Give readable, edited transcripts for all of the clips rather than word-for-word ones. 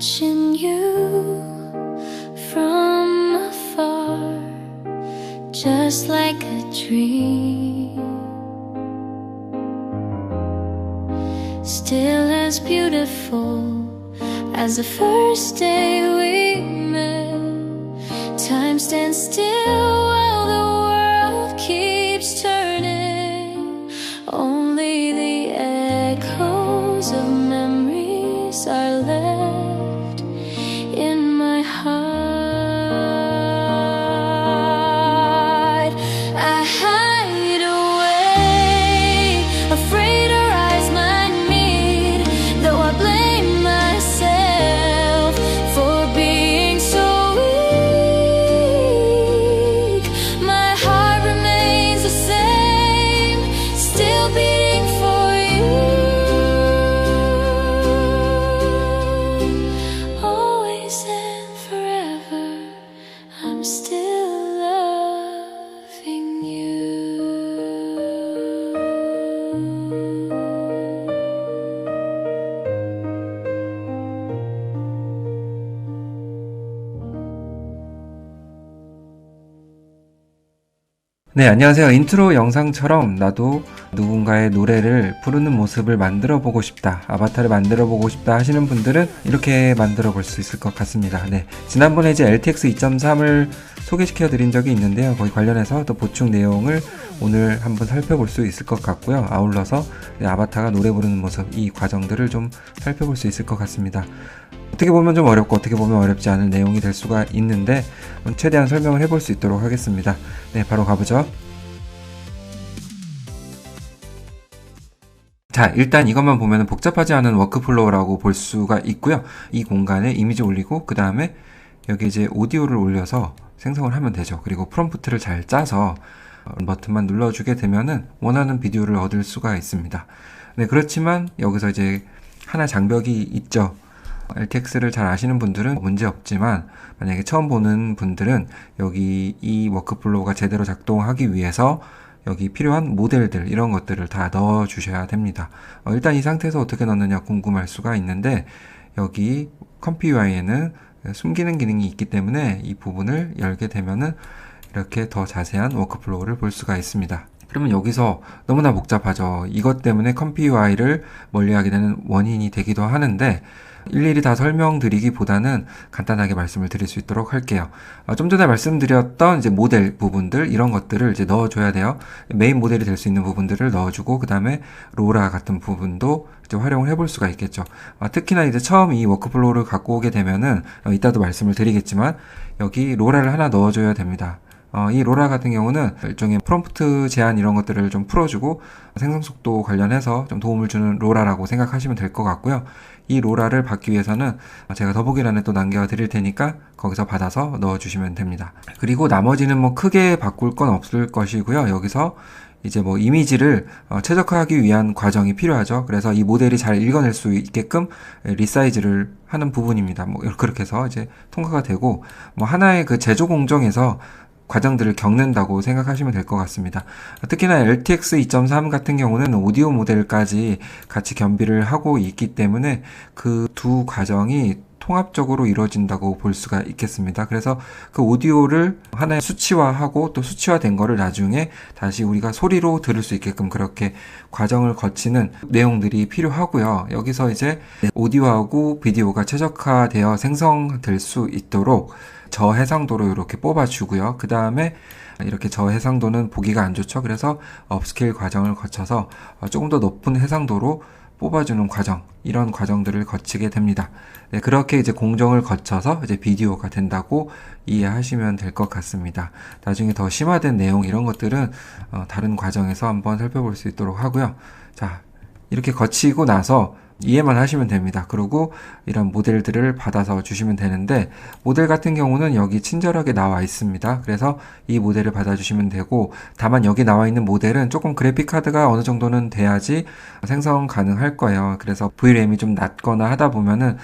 watching you from afar, just like a dream, still as beautiful as the first day we met. Time stands still while the world keeps turning. Only the echoes of memories are left in my heart. I hide away, afraid our eyes might meet, though I blame myself for being so weak. My heart remains the same, still beating for you. Always and forever, I'm still loving you. 네, 안녕하세요. 인트로 영상처럼 나도 누군가의 노래를 부르는 모습을 만들어 보고 싶다, 아바타를 만들어 보고 싶다 하시는 분들은 이렇게 만들어 볼 수 있을 것 같습니다. 네, 지난번에 이제 LTX 2.3을 소개시켜 드린 적이 있는데요. 거기 관련해서 또 보충 내용을 오늘 한번 살펴볼 수 있을 것 같고요. 아울러서 아바타가 노래 부르는 모습, 이 과정들을 좀 살펴볼 수 있을 것 같습니다. 어떻게 보면 좀 어렵고 어떻게 보면 어렵지 않은 내용이 될 수가 있는데 최대한 설명을 해볼 수 있도록 하겠습니다. 네, 바로 가보죠. 자, 일단 이것만 보면 복잡하지 않은 워크플로우라고 볼 수가 있고요. 이 공간에 이미지 올리고 그 다음에 여기 이제 오디오를 올려서 생성을 하면 되죠. 그리고 프롬프트를 잘 짜서 버튼만 눌러주게 되면은 원하는 비디오를 얻을 수가 있습니다. 네, 그렇지만 여기서 이제 하나 장벽이 있죠. LTX를 잘 아시는 분들은 문제 없지만 만약에 처음 보는 분들은 여기 이 워크플로우가 제대로 작동하기 위해서 여기 필요한 모델들, 이런 것들을 다 넣어 주셔야 됩니다. 일단 이 상태에서 어떻게 넣느냐 궁금할 수가 있는데, 여기 컴퓨UI에는 숨기는 기능이 있기 때문에 이 부분을 열게 되면은 이렇게 더 자세한 워크플로우를 볼 수가 있습니다. 그러면 여기서 너무나 복잡하죠. 이것 때문에 컴퓨UI를 멀리하게 되는 원인이 되기도 하는데, 일일이 다 설명드리기보다는 간단하게 말씀을 드릴 수 있도록 할게요. 좀 전에 말씀드렸던 이제 모델 부분들, 이런 것들을 이제 넣어줘야 돼요. 메인 모델이 될 수 있는 부분들을 넣어주고, 그 다음에 로라 같은 부분도 이제 활용을 해볼 수가 있겠죠. 특히나 이제 처음 이 워크플로우를 갖고 오게 되면은, 이따도 말씀을 드리겠지만, 여기 로라를 하나 넣어줘야 됩니다. 이 로라 같은 경우는 일종의 프롬프트 제한 이런 것들을 좀 풀어주고 생성 속도 관련해서 좀 도움을 주는 로라라고 생각하시면 될 것 같고요. 이 로라를 받기 위해서는 제가 더보기란에 또 남겨드릴 테니까 거기서 받아서 넣어주시면 됩니다. 그리고 나머지는 뭐 크게 바꿀 건 없을 것이고요. 여기서 이제 뭐 이미지를 최적화하기 위한 과정이 필요하죠. 그래서 이 모델이 잘 읽어낼 수 있게끔 리사이즈를 하는 부분입니다. 뭐 그렇게 해서 이제 통과가 되고, 뭐 하나의 그 제조 공정에서 과정들을 겪는다고 생각하시면 될 것 같습니다. 특히나 LTX 2.3 같은 경우는 오디오 모델까지 같이 겸비를 하고 있기 때문에 그 두 과정이 통합적으로 이루어진다고 볼 수가 있겠습니다. 그래서 그 오디오를 하나의 수치화하고 또 수치화된 거를 나중에 다시 우리가 소리로 들을 수 있게끔 그렇게 과정을 거치는 내용들이 필요하고요. 여기서 이제 오디오하고 비디오가 최적화되어 생성될 수 있도록 저해상도로 이렇게 뽑아주고요. 그 다음에 이렇게 저해상도는 보기가 안 좋죠. 그래서 업스케일 과정을 거쳐서 조금 더 높은 해상도로 뽑아주는 과정, 이런 과정들을 거치게 됩니다. 네, 그렇게 이제 공정을 거쳐서 이제 비디오가 된다고 이해하시면 될 것 같습니다. 나중에 더 심화된 내용, 이런 것들은 다른 과정에서 한번 살펴볼 수 있도록 하고요. 자, 이렇게 거치고 나서 이해만 하시면 됩니다. 그리고 이런 모델들을 받아서 주시면 되는데, 모델 같은 경우는 여기 친절하게 나와 있습니다. 그래서 이 모델을 받아주시면 되고, 다만 여기 나와 있는 모델은 조금 그래픽 카드가 어느 정도는 돼야지 생성 가능할 거예요. 그래서 VRAM이 좀 낮거나 하다 보면은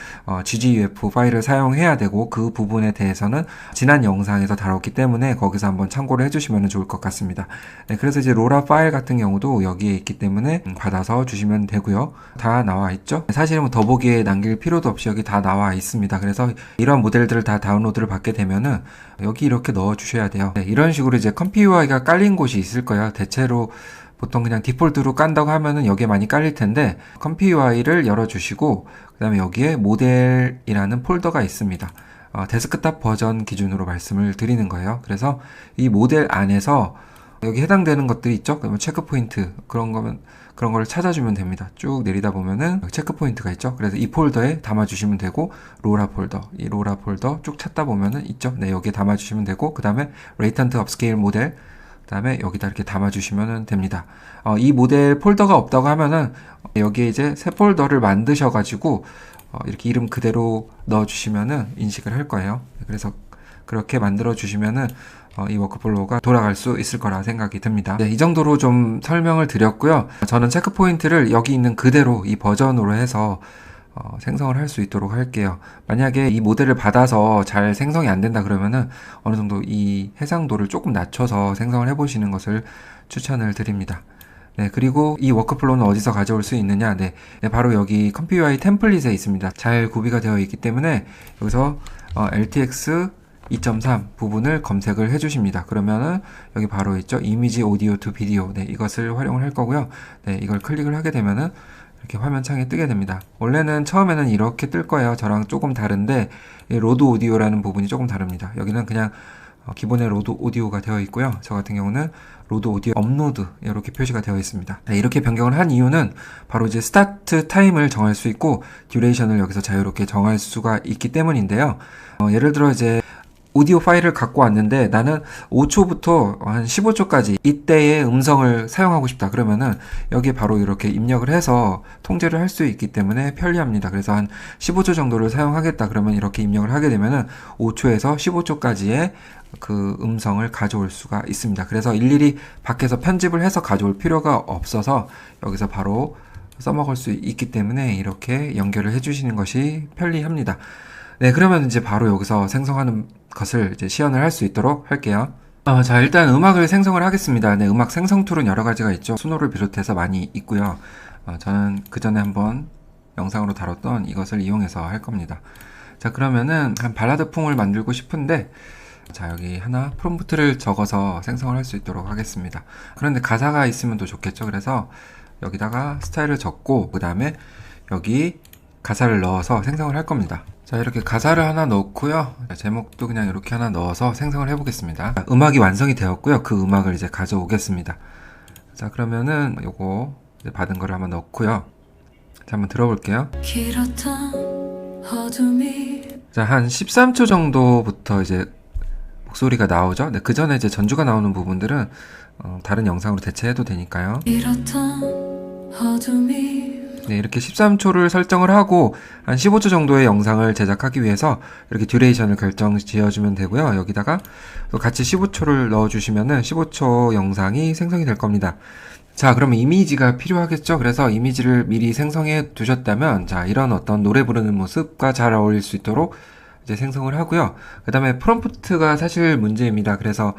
GGUF 파일을 사용해야 되고, 그 부분에 대해서는 지난 영상에서 다뤘기 때문에 거기서 한번 참고를 해주시면 좋을 것 같습니다. 네, 그래서 이제 로라 파일 같은 경우도 여기에 있기 때문에 받아서 주시면 되고요. 다 나와 있죠. 있죠. 사실은 뭐 더보기에 남길 필요도 없이 여기 다 나와 있습니다. 그래서 이런 모델들을 다 다운로드를 받게 되면은 여기 이렇게 넣어 주셔야 돼요. 네, 이런 식으로 이제 컴피 UI가 깔린 곳이 있을 거예요. 대체로 보통 그냥 디폴트로 깐다고 하면은 여기에 많이 깔릴 텐데, 컴피 UI를 열어주시고 그 다음에 여기에 모델이라는 폴더가 있습니다. 데스크탑 버전 기준으로 말씀을 드리는 거예요. 그래서 이 모델 안에서 여기 해당되는 것들이 있죠. 그러면 체크 포인트 그런 거를 찾아주면 됩니다. 쭉 내리다 보면은 체크 포인트가 있죠. 그래서 이 폴더에 담아주시면 되고, 로라 폴더, 이 로라 폴더 쭉 찾다 보면은 있죠. 네, 여기에 담아주시면 되고, 그 다음에 레이턴트 업스케일 모델, 그 다음에 여기다 이렇게 담아주시면 됩니다. 이 모델 폴더가 없다고 하면은 여기에 이제 새 폴더를 만드셔가지고 이렇게 이름 그대로 넣어주시면은 인식을 할 거예요. 그래서 그렇게 만들어 주시면은 이 워크플로우가 돌아갈 수 있을 거라 생각이 듭니다. 네, 이 정도로 좀 설명을 드렸고요. 저는 체크 포인트를 여기 있는 그대로 이 버전으로 해서 생성을 할 수 있도록 할게요. 만약에 이 모델을 받아서 잘 생성이 안 된다 그러면은 어느 정도 이 해상도를 조금 낮춰서 생성을 해보시는 것을 추천을 드립니다. 네, 그리고 이 워크플로우는 어디서 가져올 수 있느냐? 네, 바로 여기 컴피 UI 템플릿에 있습니다. 잘 구비가 되어 있기 때문에 여기서 LTX 2.3 부분을 검색을 해주십니다. 그러면은 여기 바로 있죠. 이미지 오디오 투 비디오. 네, 이것을 활용을 할 거고요. 네, 이걸 클릭을 하게 되면은 이렇게 화면 창에 뜨게 됩니다. 원래는 처음에는 이렇게 뜰 거예요. 저랑 조금 다른데 이 로드 오디오라는 부분이 조금 다릅니다. 여기는 그냥 기본의 로드 오디오가 되어 있고요. 저 같은 경우는 로드 오디오 업로드 이렇게 표시가 되어 있습니다. 네, 이렇게 변경을 한 이유는 바로 이제 스타트 타임을 정할 수 있고 듀레이션을 여기서 자유롭게 정할 수가 있기 때문인데요. 예를 들어 이제 오디오 파일을 갖고 왔는데 나는 5초부터 한 15초까지 이때의 음성을 사용하고 싶다. 그러면은 여기에 바로 이렇게 입력을 해서 통제를 할 수 있기 때문에 편리합니다. 그래서 한 15초 정도를 사용하겠다. 그러면 이렇게 입력을 하게 되면은 5초에서 15초까지의 그 음성을 가져올 수가 있습니다. 그래서 일일이 밖에서 편집을 해서 가져올 필요가 없어서 여기서 바로 써먹을 수 있기 때문에 이렇게 연결을 해주시는 것이 편리합니다. 네, 그러면 이제 바로 여기서 생성하는 것을 이제 시연을 할 수 있도록 할게요. 자, 일단 음악을 생성을 하겠습니다. 네, 음악 생성 툴은 여러 가지가 있죠. 수노를 비롯해서 많이 있고요. 저는 그 전에 한번 영상으로 다뤘던 이것을 이용해서 할 겁니다. 자, 그러면은 한 발라드풍을 만들고 싶은데, 자, 여기 하나 프롬프트를 적어서 생성을 할 수 있도록 하겠습니다. 그런데 가사가 있으면 더 좋겠죠. 그래서 여기다가 스타일을 적고 그 다음에 여기 가사를 넣어서 생성을 할 겁니다. 자, 이렇게 가사를 하나 넣고요. 제목도 그냥 이렇게 하나 넣어서 생성을 해보겠습니다. 음악이 완성이 되었고요. 그 음악을 이제 가져오겠습니다. 자, 그러면은 요거 이제 받은 거를 한번 넣고요. 자, 한번 들어볼게요. 자, 한 13초 정도부터 이제 목소리가 나오죠. 네, 그 전에 이제 전주가 나오는 부분들은 다른 영상으로 대체해도 되니까요. 네, 이렇게 13초를 설정을 하고 한 15초 정도의 영상을 제작하기 위해서 이렇게 듀레이션을 결정 지어주면 되고요. 여기다가 또 같이 15초를 넣어주시면은 15초 영상이 생성이 될 겁니다. 자, 그러면 이미지가 필요하겠죠? 그래서 이미지를 미리 생성해 두셨다면, 자, 이런 어떤 노래 부르는 모습과 잘 어울릴 수 있도록 이제 생성을 하고요. 그 다음에 프롬프트가 사실 문제입니다. 그래서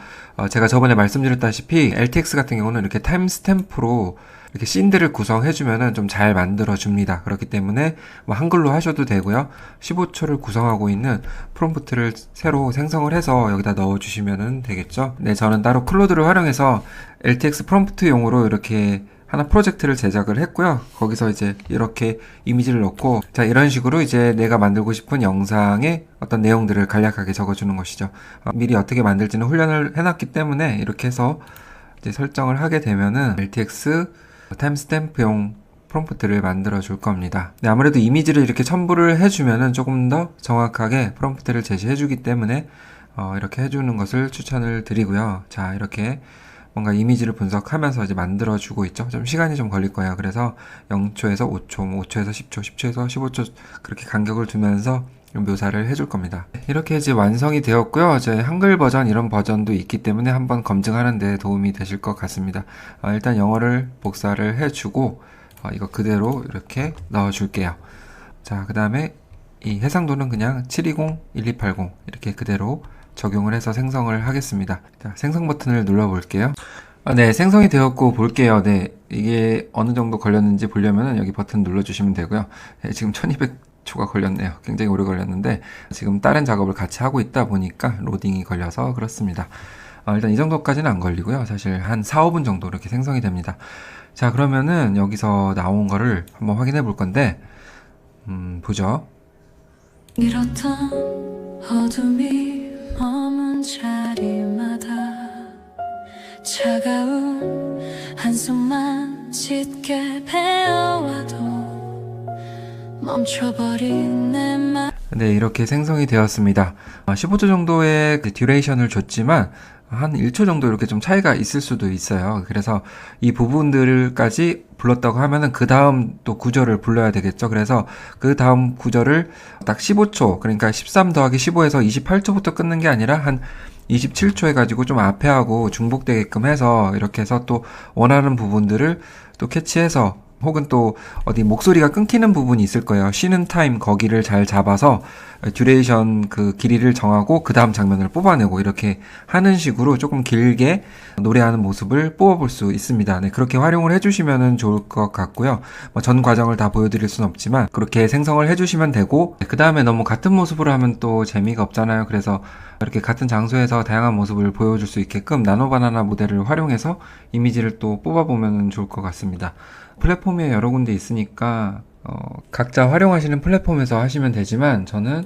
제가 저번에 말씀드렸다시피 LTX 같은 경우는 이렇게 타임스탬프로 이렇게 씬들을 구성해주면은 좀 잘 만들어줍니다. 그렇기 때문에 뭐 한글로 하셔도 되고요. 15초를 구성하고 있는 프롬프트를 새로 생성을 해서 여기다 넣어주시면 되겠죠. 네, 저는 따로 클로드를 활용해서 LTX 프롬프트용으로 이렇게 하나 프로젝트를 제작을 했고요. 거기서 이제 이렇게 이미지를 넣고, 자, 이런 식으로 이제 내가 만들고 싶은 영상의 어떤 내용들을 간략하게 적어주는 것이죠. 미리 어떻게 만들지는 훈련을 해놨기 때문에 이렇게 해서 이제 설정을 하게 되면은 LTX 타임스탬프용 프롬프트를 만들어 줄 겁니다. 네, 아무래도 이미지를 이렇게 첨부를 해주면은 조금 더 정확하게 프롬프트를 제시해 주기 때문에 이렇게 해주는 것을 추천을 드리고요. 자, 이렇게 뭔가 이미지를 분석하면서 이제 만들어주고 있죠. 좀 시간이 좀 걸릴 거예요. 그래서 0초에서 5초, 5초에서 10초, 10초에서 15초 그렇게 간격을 두면서 묘사를 해줄 겁니다. 이렇게 이제 완성이 되었고요. 이제 한글 버전 이런 버전도 있기 때문에 한번 검증하는 데 도움이 되실 것 같습니다. 일단 영어를 복사를 해주고 이거 그대로 이렇게 넣어줄게요. 자, 그 다음에 이 해상도는 그냥 720, 1280 이렇게 그대로 적용을 해서 생성을 하겠습니다. 자, 생성 버튼을 눌러 볼게요. 네, 생성이 되었고 볼게요. 네, 이게 어느 정도 걸렸는지 보려면은 여기 버튼 눌러주시면 되고요. 네, 지금 1200초가 걸렸네요. 굉장히 오래 걸렸는데 지금 다른 작업을 같이 하고 있다 보니까 로딩이 걸려서 그렇습니다. 일단 이 정도까지는 안 걸리고요. 사실 한 4, 5분 정도 이렇게 생성이 됩니다. 자, 그러면은 여기서 나온 거를 한번 확인해 볼 건데, 보죠. 이렇던 어둠이 머문 자리마다 차가운 한숨만 짙게 베어와도 멈춰버린 내 맘. 네, 이렇게 생성이 되었습니다. 15초 정도의 그 듀레이션을 줬지만 한 1초 정도 이렇게 좀 차이가 있을 수도 있어요. 그래서 이 부분들까지 불렀다고 하면은 그 다음 또 구절을 불러야 되겠죠. 그래서 그 다음 구절을 딱 15초, 그러니까 13 더하기 15에서 28초부터 끊는 게 아니라 한 27초 해가지고 좀 앞에 하고 중복되게끔 해서 이렇게 해서 또 원하는 부분들을 또 캐치해서 혹은 또 어디 목소리가 끊기는 부분이 있을 거예요. 쉬는 타임 거기를 잘 잡아서 듀레이션 그 길이를 정하고 그 다음 장면을 뽑아내고 이렇게 하는 식으로 조금 길게 노래하는 모습을 뽑아볼 수 있습니다. 네, 그렇게 활용을 해주시면 좋을 것 같고요. 전 과정을 다 보여드릴 수는 없지만 그렇게 생성을 해주시면 되고, 그 다음에 너무 같은 모습으로 하면 또 재미가 없잖아요. 그래서 이렇게 같은 장소에서 다양한 모습을 보여줄 수 있게끔 나노바나나 모델을 활용해서 이미지를 또 뽑아보면 좋을 것 같습니다. 플랫폼이 여러 군데 있으니까 각자 활용하시는 플랫폼에서 하시면 되지만 저는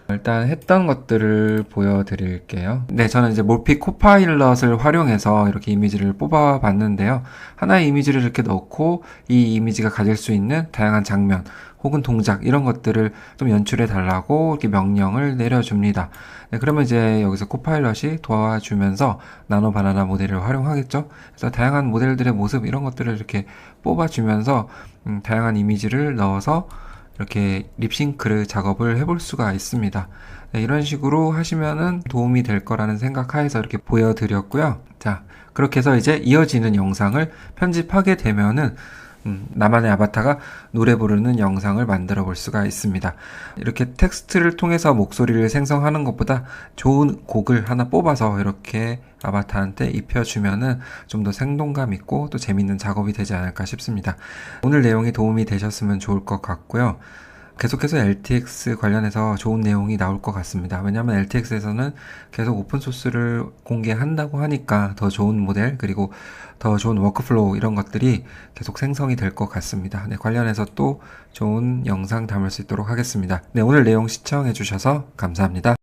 일단 했던 것들을 보여드릴게요. 네, 저는 이제 몰픽 코파일럿을 활용해서 이렇게 이미지를 뽑아봤는데요. 하나의 이미지를 이렇게 넣고 이 이미지가 가질 수 있는 다양한 장면 혹은 동작 이런 것들을 좀 연출해 달라고 이렇게 명령을 내려줍니다. 네, 그러면 이제 여기서 코파일럿이 도와주면서 나노바나나 모델을 활용하겠죠. 그래서 다양한 모델들의 모습 이런 것들을 이렇게 뽑아주면서 다양한 이미지를 넣어서 이렇게 립싱크 작업을 해볼 수가 있습니다. 네, 이런 식으로 하시면은 도움이 될 거라는 생각하에서 이렇게 보여드렸고요. 자, 그렇게 해서 이제 이어지는 영상을 편집하게 되면은 나만의 아바타가 노래 부르는 영상을 만들어 볼 수가 있습니다. 이렇게 텍스트를 통해서 목소리를 생성하는 것보다 좋은 곡을 하나 뽑아서 이렇게 아바타한테 입혀주면은 좀 더 생동감 있고 또 재밌는 작업이 되지 않을까 싶습니다. 오늘 내용이 도움이 되셨으면 좋을 것 같고요. 계속해서 LTX 관련해서 좋은 내용이 나올 것 같습니다. 왜냐하면 LTX에서는 계속 오픈소스를 공개한다고 하니까 더 좋은 모델 그리고 더 좋은 워크플로우 이런 것들이 계속 생성이 될 것 같습니다. 네, 관련해서 또 좋은 영상 담을 수 있도록 하겠습니다. 네, 오늘 내용 시청해 주셔서 감사합니다.